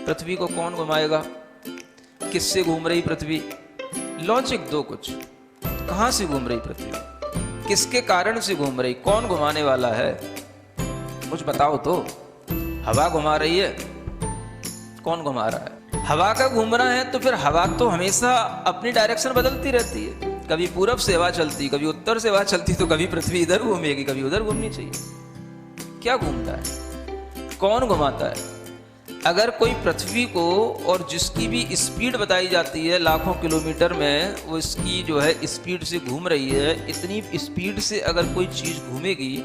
पृथ्वी को कौन घुमाएगा, किससे घूम रही पृथ्वी, लॉजिक दो कुछ। कहां से घूम रही पृथ्वी, किसके कारण से घूम रही, कौन घुमाने वाला है, कुछ बताओ तो। हवा घुमा रही है, कौन घुमा रहा है, हवा का घूमना है तो फिर हवा तो हमेशा अपनी डायरेक्शन बदलती रहती है। कभी पूरब से हवा चलती, कभी उत्तर से हवा चलती, तो कभी पृथ्वी इधर घूमेगी, कभी उधर घूमनी चाहिए। क्या घूमता है, कौन घुमाता है। अगर कोई पृथ्वी को, और जिसकी भी स्पीड बताई जाती है लाखों किलोमीटर में, वो इसकी जो है स्पीड से घूम रही है, इतनी स्पीड से अगर कोई चीज़ घूमेगी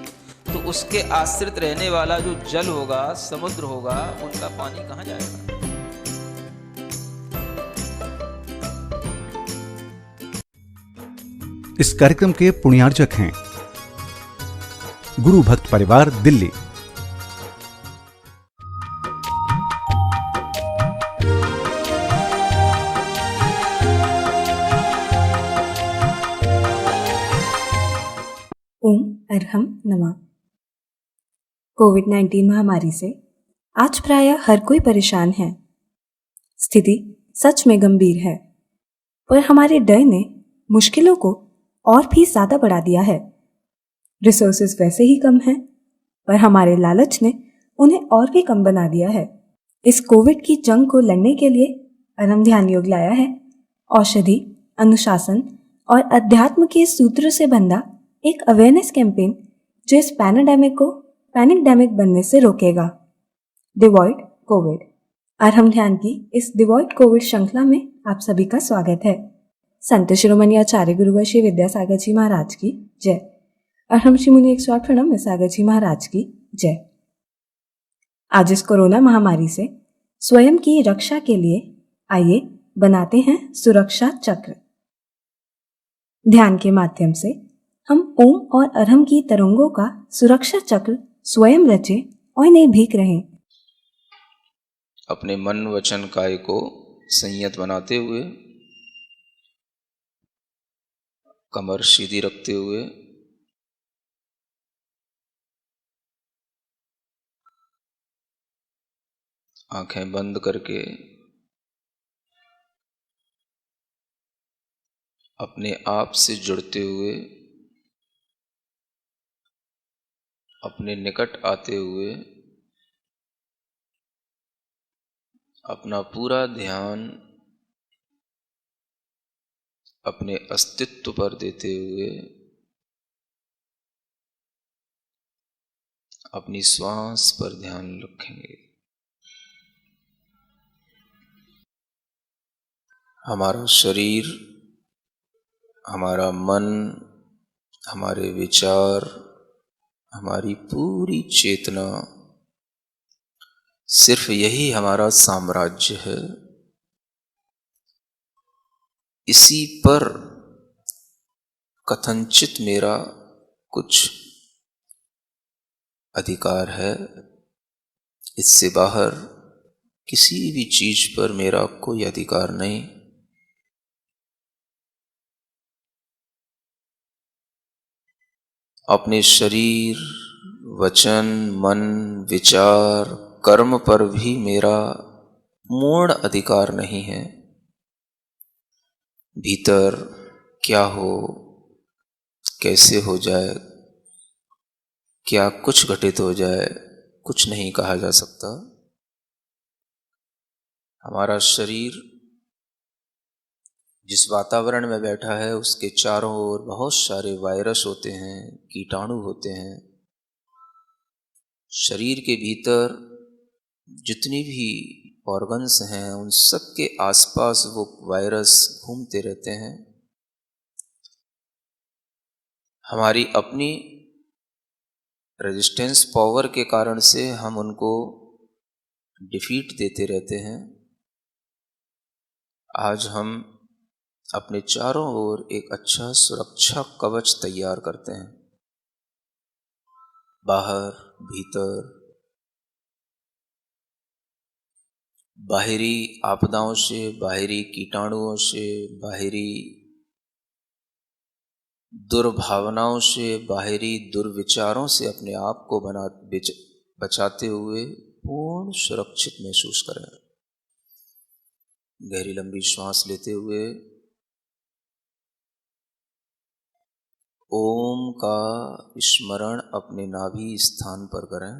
तो उसके आश्रित रहने वाला जो जल होगा, समुद्र होगा, उनका पानी कहाँ जाएगा। इस कार्यक्रम के पुण्यार्जक हैं गुरु भक्त परिवार, दिल्ली। ओम अरहम नमः। कोविड-19 महामारी से आज प्रायः हर कोई परेशान है। स्थिति सच में गंभीर है, पर हमारे डर ने मुश्किलों को और भी ज्यादा बढ़ा दिया है। रिसोर्सेज वैसे ही कम हैं, पर हमारे लालच ने उन्हें और भी कम बना दिया है। इस कोविड की जंग को लड़ने के लिए अरहम ध्यान योग लाया है औषधि, अनुशासन और अध्यात्म के सूत्रों से बंधा एक अवेयरनेस कैंपेन जो इस पैनाडेमिक को पैनिकडेमिक बनने से रोकेगा। Devoid Covid. अरहम ध्यान की इस डिवॉइड कोविड श्रृंखला में आप सभी का स्वागत है। संत शिरोमणि आचार्य गुरुवर श्री विद्यासागर जी महाराज की जय। अरहम श्री मुनि 108 प्रणम सागर जी महाराज की जय। आज इस कोरोना महामारी से स्वयं की रक्षा के लिए आइए बनाते हैं सुरक्षा चक्र। ध्यान के माध्यम से हम ओम और अरहम की तरंगों का सुरक्षा चक्र स्वयं रचे और निर्भीक रहें। अपने मन, वचन, काया को संयत बनाते हुए, कमर सीधी रखते हुए, आंखें बंद करके अपने आप से जुड़ते हुए, अपने निकट आते हुए अपना पूरा ध्यान अपने अस्तित्व पर देते हुए अपनी श्वास पर ध्यान रखेंगे। हमारा शरीर, हमारा मन, हमारे विचार, हमारी पूरी चेतना, सिर्फ यही हमारा साम्राज्य है। इसी पर कथनचित मेरा कुछ अधिकार है। इससे बाहर किसी भी चीज पर मेरा कोई अधिकार नहीं। अपने शरीर, वचन, मन, विचार, कर्म पर भी मेरा पूर्ण अधिकार नहीं है। भीतर क्या हो, कैसे हो जाए, क्या कुछ घटित हो जाए, कुछ नहीं कहा जा सकता। हमारा शरीर जिस वातावरण में बैठा है, उसके चारों ओर बहुत सारे वायरस होते हैं, कीटाणु होते हैं। शरीर के भीतर जितनी भी ऑर्गन्स हैं, उन सब के आसपास वो वायरस घूमते रहते हैं। हमारी अपनी रेजिस्टेंस पावर के कारण से हम उनको डिफीट देते रहते हैं। आज हम अपने चारों ओर एक अच्छा सुरक्षा कवच तैयार करते हैं। बाहर, भीतर, बाहरी आपदाओं से, बाहरी कीटाणुओं से, बाहरी दुर्भावनाओं से, बाहरी दुर्विचारों से अपने आप को बचाते हुए पूर्ण सुरक्षित महसूस करें। गहरी लंबी श्वास लेते हुए ओम का स्मरण अपने नाभि स्थान पर करें।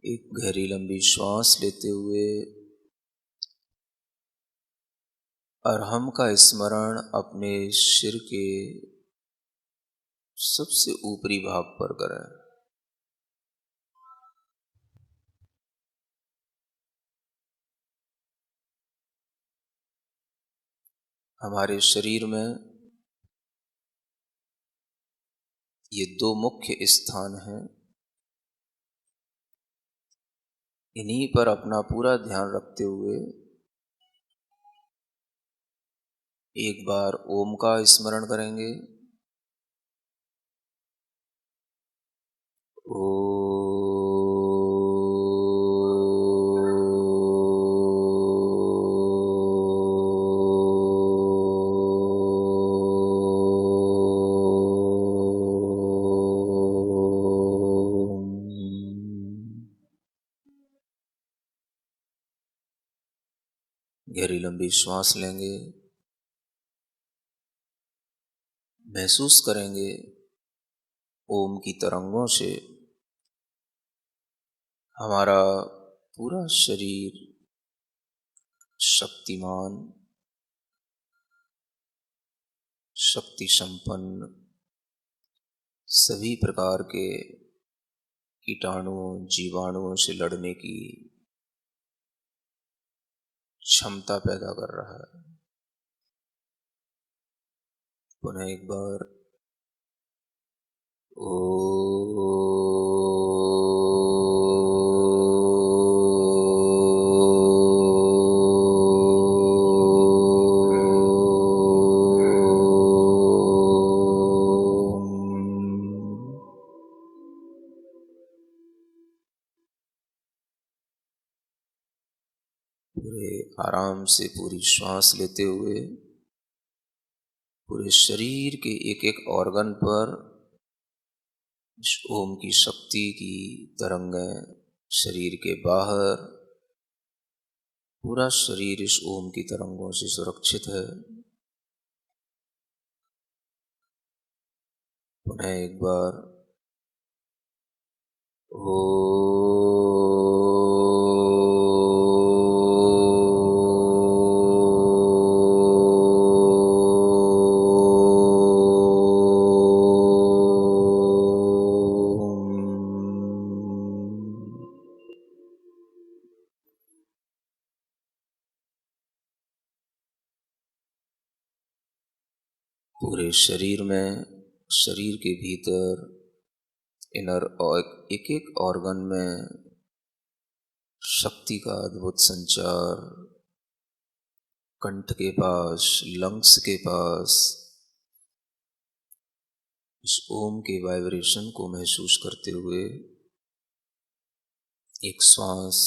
एक गहरी लंबी श्वास लेते हुए अरहम का स्मरण अपने सिर के सबसे ऊपरी भाग पर करें। हमारे शरीर में ये दो मुख्य स्थान हैं, इन्हीं पर अपना पूरा ध्यान रखते हुए एक बार ओम का स्मरण करेंगे। गहरी लंबी श्वास लेंगे, महसूस करेंगे ओम की तरंगों से हमारा पूरा शरीर शक्तिमान, शक्ति संपन्न, सभी प्रकार के कीटाणुओं जीवाणुओं से लड़ने की क्षमता पैदा कर रहा है। पुनः एक बार पूरे आराम से पूरी श्वास लेते हुए पूरे शरीर के एक एक ऑर्गन पर इस ओम की शक्ति की तरंगें, शरीर के बाहर पूरा शरीर इस ओम की तरंगों से सुरक्षित है। पुनः एक बार पूरे शरीर में, शरीर के भीतर इनर और एक एक ऑर्गन में शक्ति का अद्भुत संचार, कंठ के पास, लंग्स के पास इस ओम के वाइब्रेशन को महसूस करते हुए एक श्वास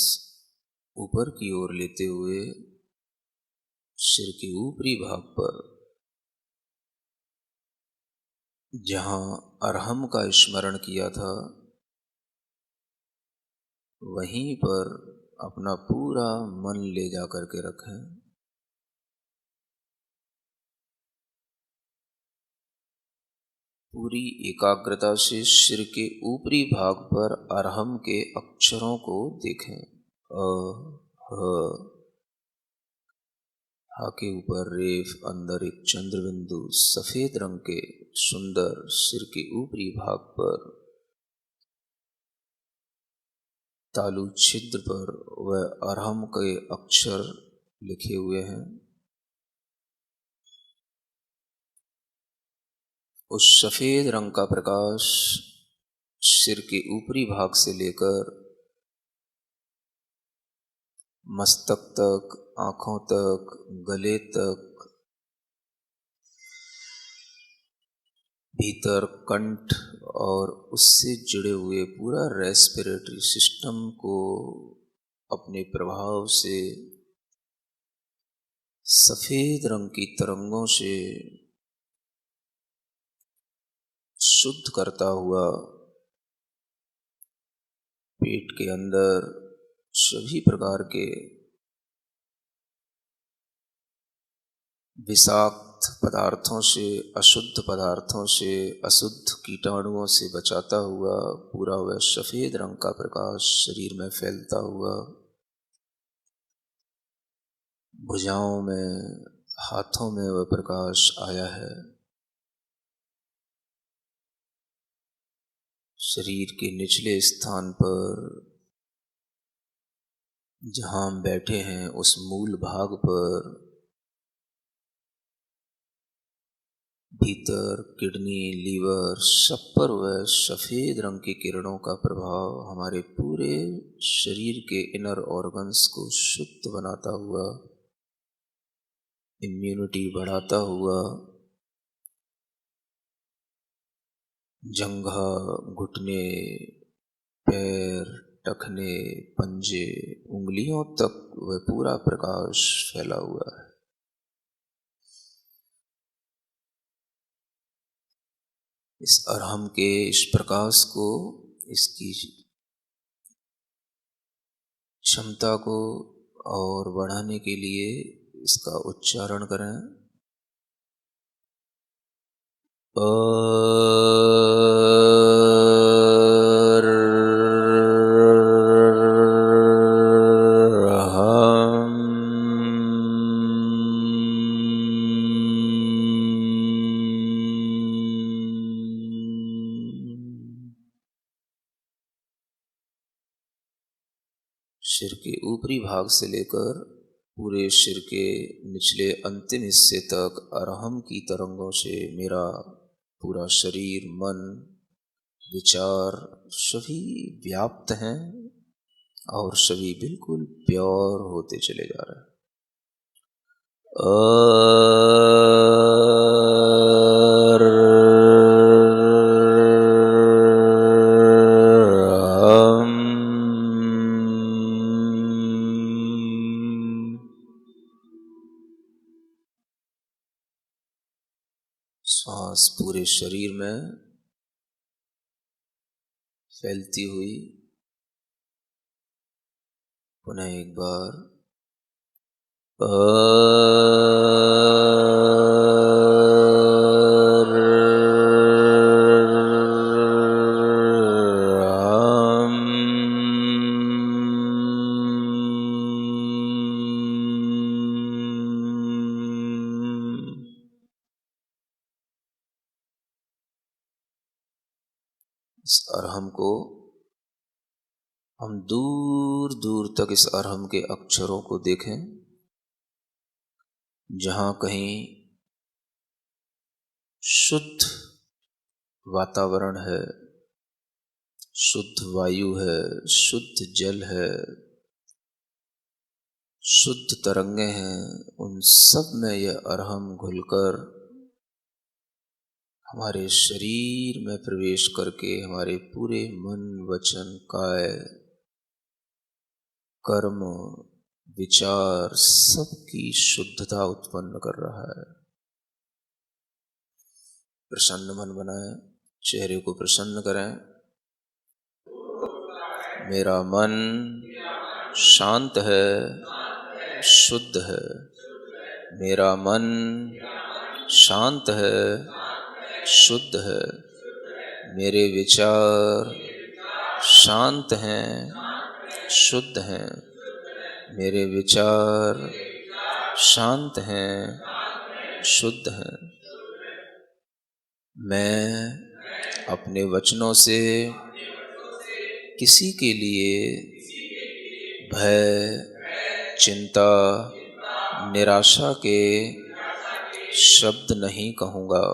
ऊपर की ओर लेते हुए सिर के ऊपरी भाग पर जहाँ अरहम का स्मरण किया था वहीं पर अपना पूरा मन ले जा करके रखें। पूरी एकाग्रता से सिर के ऊपरी भाग पर अरहम के अक्षरों को देखें। हा के ऊपर रेफ, अंदर एक चंद्र बिंदु सफेद रंग के सुंदर सिर के ऊपरी भाग पर तालु छिद्र पर वह अरहम के अक्षर लिखे हुए हैं। उस सफेद रंग का प्रकाश सिर के ऊपरी भाग से लेकर मस्तक तक, आँखों तक, गले तक, भीतर कंठ और उससे जुड़े हुए पूरा रेस्पिरेटरी सिस्टम को अपने प्रभाव से सफेद रंग की तरंगों से शुद्ध करता हुआ पेट के अंदर सभी प्रकार के विषाक्त पदार्थों से, अशुद्ध पदार्थों से, अशुद्ध कीटाणुओं से बचाता हुआ पूरा वह सफेद रंग का प्रकाश शरीर में फैलता हुआ भुजाओं में, हाथों में वह प्रकाश आया है। शरीर के निचले स्थान पर जहाँ हम बैठे हैं उस मूल भाग पर भीतर किडनी, लीवर सब पर वह सफेद रंग की किरणों का प्रभाव हमारे पूरे शरीर के इनर ऑर्गन्स को शुद्ध बनाता हुआ, इम्यूनिटी बढ़ाता हुआ, जंघा, घुटने, पैर, टखने, पंजे, उंगलियों तक वह पूरा प्रकाश फैला हुआ है। इस अरहम के इस प्रकाश को, इसकी क्षमता को और बढ़ाने के लिए इसका उच्चारण करें। सिर के ऊपरी भाग से लेकर पूरे सिर के निचले अंतिम हिस्से तक अरहम की तरंगों से मेरा पूरा शरीर, मन, विचार सभी व्याप्त हैं और सभी बिल्कुल प्योर होते चले जा रहे हैं। सांस पूरे शरीर में फैलती हुई पुनः एक बार इस अरहम को हम दूर दूर तक इस अरहम के अक्षरों को देखें। जहाँ कहीं शुद्ध वातावरण है, शुद्ध वायु है, शुद्ध जल है, शुद्ध तरंगे हैं, उन सब में यह अरहम घुलकर हमारे शरीर में प्रवेश करके हमारे पूरे मन, वचन, काय, कर्म, विचार सबकी शुद्धता उत्पन्न कर रहा है। प्रसन्न मन बनाएं, चेहरे को प्रसन्न करें। मेरा मन शांत है, शुद्ध है। मेरा मन शांत है, शुद्ध है। मेरे विचार शांत हैं, शुद्ध हैं। मेरे विचार शांत हैं, शुद्ध हैं। मैं अपने वचनों से किसी के लिए भय, चिंता, निराशा के शब्द नहीं कहूँगा,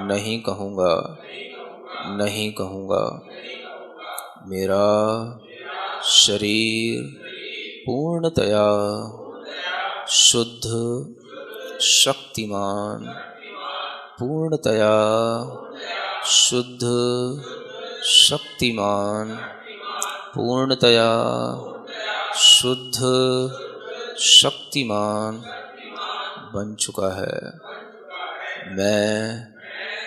नहीं कहूँगा, नहीं कहूँगा। मेरा शरीर पूर्णतया शुद्ध, शक्तिमान, पूर्णतया शुद्ध, शक्तिमान, पूर्णतया शुद्ध, शक्तिमान बन चुका है। मैं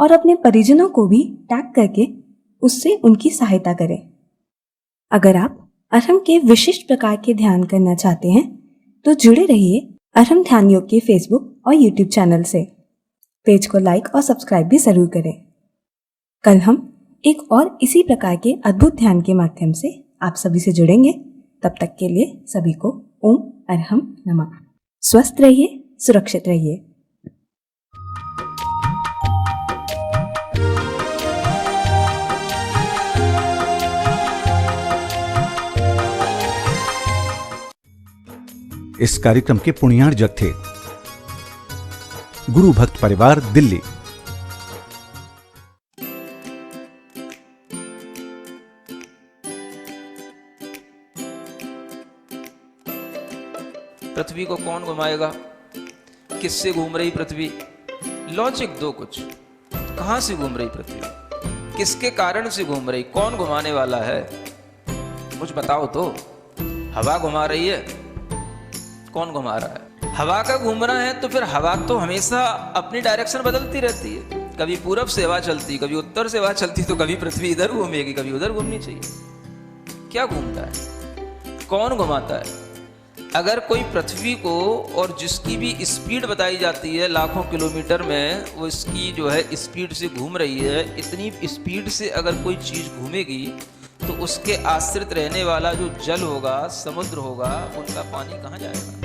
और अपने परिजनों को भी टैग करके उससे उनकी सहायता करें। अगर आप अरहम के विशिष्ट प्रकार के ध्यान करना चाहते हैं तो जुड़े रहिए अरहम ध्यान योग के फेसबुक और यूट्यूब चैनल से। पेज को लाइक और सब्सक्राइब भी जरूर करें। कल हम एक और इसी प्रकार के अद्भुत ध्यान के माध्यम से आप सभी से जुड़ेंगे। तब तक के लिए सभी को ओम अरहम नमः। स्वस्थ रहिए, सुरक्षित रहिए। इस कार्यक्रम के पुण्यार्जक थे गुरु भक्त परिवार, दिल्ली। पृथ्वी को कौन घुमाएगा? किससे घूम रही पृथ्वी? लॉजिक दो कुछ। कहां से घूम रही पृथ्वी? किसके कारण से घूम रही? कौन घुमाने वाला है? कुछ बताओ तो। हवा घुमा रही है? कौन घुमा रहा है? हवा का घूमना है तो फिर हवा तो हमेशा अपनी डायरेक्शन बदलती रहती है। कभी पूरब से हवा चलती, कभी उत्तर से हवा चलती, तो कभी पृथ्वी इधर घूमेगी, कभी उधर घूमनी चाहिए। क्या घूमता है? कौन घुमाता है? अगर कोई पृथ्वी को, और जिसकी भी स्पीड बताई जाती है लाखों किलोमीटर में, वो इसकी जो है स्पीड से घूम रही है, इतनी स्पीड से अगर कोई चीज़ घूमेगी तो उसके आश्रित रहने वाला जो जल होगा, समुद्र होगा, उनका पानी कहाँ जाएगा?